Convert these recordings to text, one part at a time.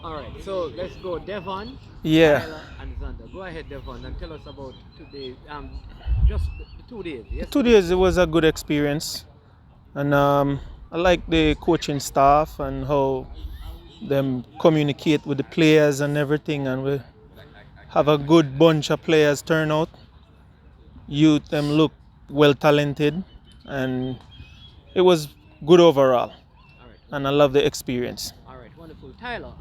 All right, so let's go, Devon, Yeah, Tyler, and Zander. Go ahead, Devon, and tell us about today. Just the 2 days, the two yesterday. days it was a good experience, and I like the coaching staff and how them communicate with the players and everything, and we have a good bunch of players turn out. Youth them look well talented, and it was good overall, All right, and I love the experience. all right, wonderful. Tyler,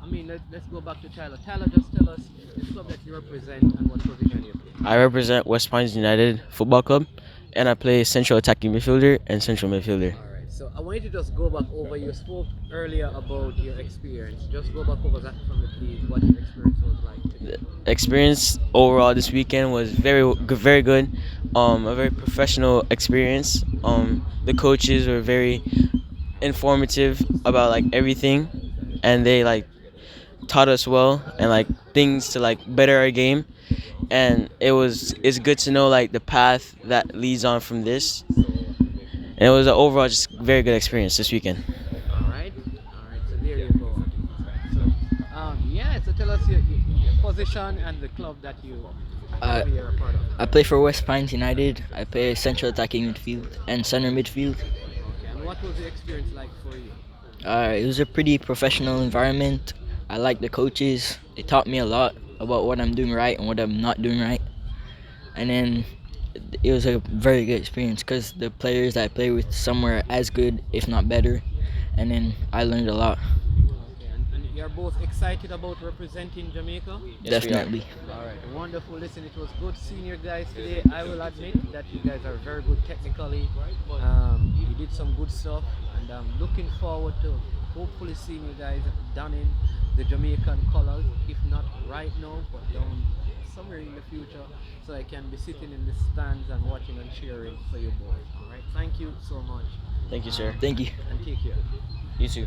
let's go back to Tyler. Tyler, just tell us the club that you represent and what position you play. I represent West Pines United Football Club, and I play central attacking midfielder and central midfielder. All right, so I want you to just go back over. You spoke earlier about your experience. Just go back over that for me, please. What your experience was like today. The experience overall this weekend was very good. A very professional experience. The coaches were very informative about like everything, and they like taught us well and like things to like better our game. And it's good to know like the path that leads on from this. And it was an overall just very good experience this weekend. All right. So there you go. So, yeah. So tell us your position and the club that you Uh, academy you're a part of. I play for West Pines United. I play central attacking midfield and center midfield. Okay. And what was the experience like for you? It was a pretty professional environment. I like the coaches. They taught me a lot about what I'm doing right and what I'm not doing right. And then it was a very good experience because the players that I play with, some were as good, if not better. And then I learned a lot. Okay. And you're both excited about representing Jamaica. Yes, we are. Definitely. All right, wonderful. Listen, it was good seeing you guys today. I will admit that you guys are very good technically. You did some good stuff, and I'm looking forward to hopefully seeing you guys donning the Jamaican colors, if not right now, but down somewhere in the future, so I can be sitting in the stands and watching and cheering for you boys. All right, thank you so much, Thank you, sir. Thank you. and take care. You too.